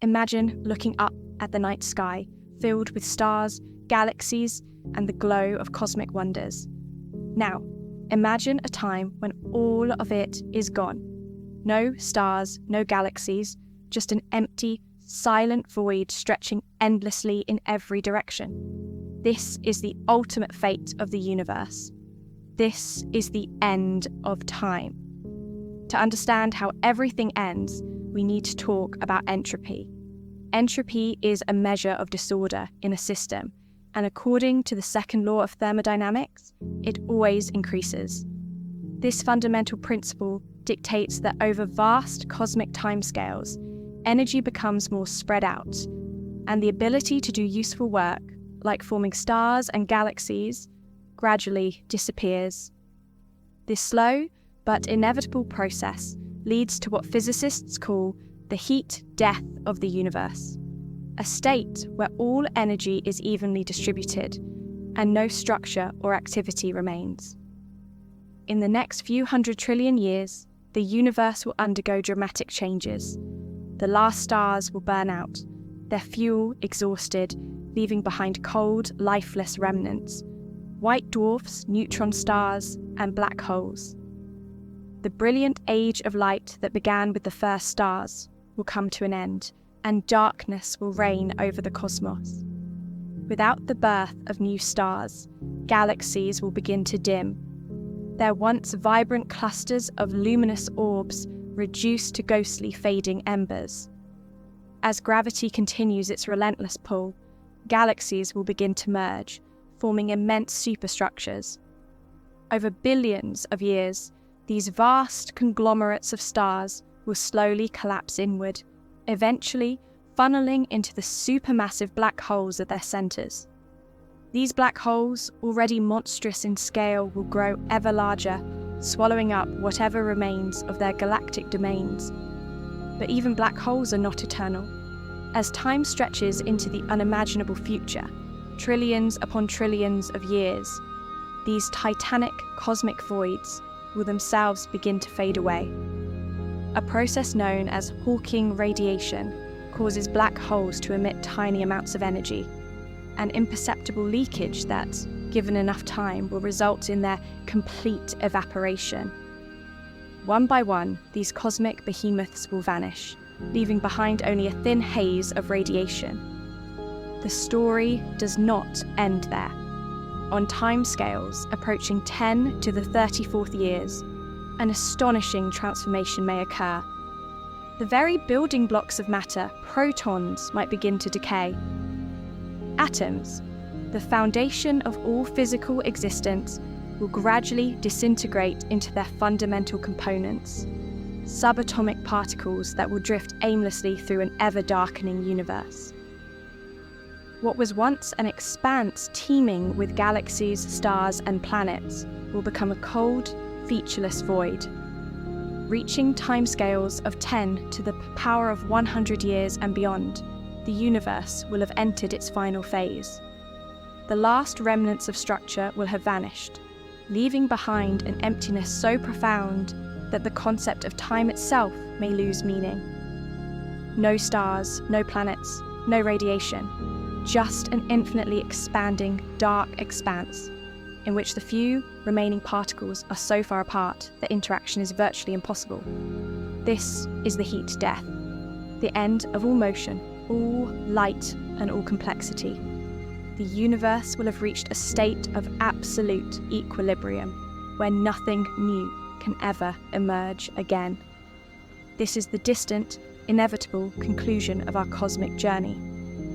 Imagine looking up at the night sky, filled with stars, galaxies, and the glow of cosmic wonders. Now, imagine a time when all of it is gone. No stars, no galaxies, just an empty, silent void stretching endlessly in every direction. This is the ultimate fate of the universe. This is the end of time. To understand how everything ends, we need to talk about entropy. Entropy is a measure of disorder in a system, and according to the second law of thermodynamics, it always increases. This fundamental principle dictates that over vast cosmic timescales, energy becomes more spread out, and the ability to do useful work, like forming stars and galaxies, gradually disappears. This slow but inevitable process leads to what physicists call the heat death of the universe, a state where all energy is evenly distributed and no structure or activity remains. In the next few 100 trillion years, the universe will undergo dramatic changes. The last stars will burn out, their fuel exhausted, leaving behind cold, lifeless remnants, white dwarfs, neutron stars, and black holes. The brilliant age of light that began with the first stars will come to an end, and darkness will reign over the cosmos. Without the birth of new stars, galaxies will begin to dim, their once vibrant clusters of luminous orbs reduced to ghostly fading embers. As gravity continues its relentless pull, galaxies will begin to merge, forming immense superstructures. Over billions of years, these vast conglomerates of stars will slowly collapse inward, eventually funneling into the supermassive black holes at their centers. These black holes, already monstrous in scale, will grow ever larger, swallowing up whatever remains of their galactic domains. But even black holes are not eternal. As time stretches into the unimaginable future, trillions upon trillions of years, these titanic cosmic voids will themselves begin to fade away. A process known as Hawking radiation causes black holes to emit tiny amounts of energy, an imperceptible leakage that, given enough time, will result in their complete evaporation. One by one, these cosmic behemoths will vanish, leaving behind only a thin haze of radiation. The story does not end there. On timescales approaching 10 to the 34th years, an astonishing transformation may occur. The very building blocks of matter, protons, might begin to decay. Atoms, the foundation of all physical existence, will gradually disintegrate into their fundamental components, subatomic particles that will drift aimlessly through an ever-darkening universe. What was once an expanse teeming with galaxies, stars, and planets will become a cold, featureless void. Reaching timescales of 10 to the power of 100 years and beyond, the universe will have entered its final phase. The last remnants of structure will have vanished, leaving behind an emptiness so profound that the concept of time itself may lose meaning. No stars, no planets, no radiation, just an infinitely expanding, dark expanse in which the few remaining particles are so far apart that interaction is virtually impossible. This is the heat death, the end of all motion, all light, and all complexity. The universe will have reached a state of absolute equilibrium, where nothing new can ever emerge again. This is the distant, inevitable conclusion of our cosmic journey,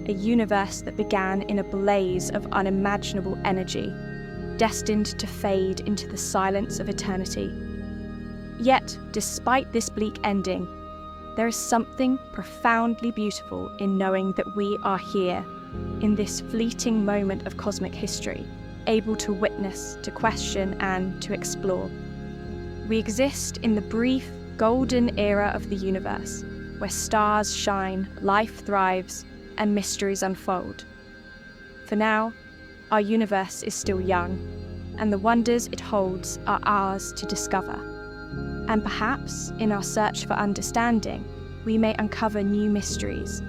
a universe that began in a blaze of unimaginable energy, destined to fade into the silence of eternity. Yet, despite this bleak ending, there is something profoundly beautiful in knowing that we are here, in this fleeting moment of cosmic history, able to witness, to question, and to explore. We exist in the brief, golden era of the universe, where stars shine, life thrives, and mysteries unfold. For now, our universe is still young, and the wonders it holds are ours to discover. And perhaps, in our search for understanding, we may uncover new mysteries,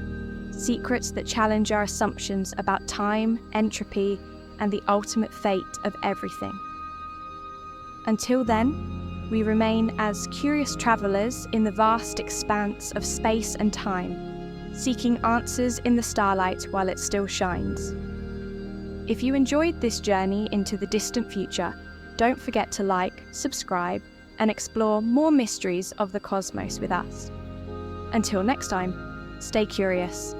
secrets that challenge our assumptions about time, entropy, and the ultimate fate of everything. Until then, we remain as curious travelers in the vast expanse of space and time, seeking answers in the starlight while it still shines. If you enjoyed this journey into the distant future, don't forget to like, subscribe, and explore more mysteries of the cosmos with us. Until next time, stay curious.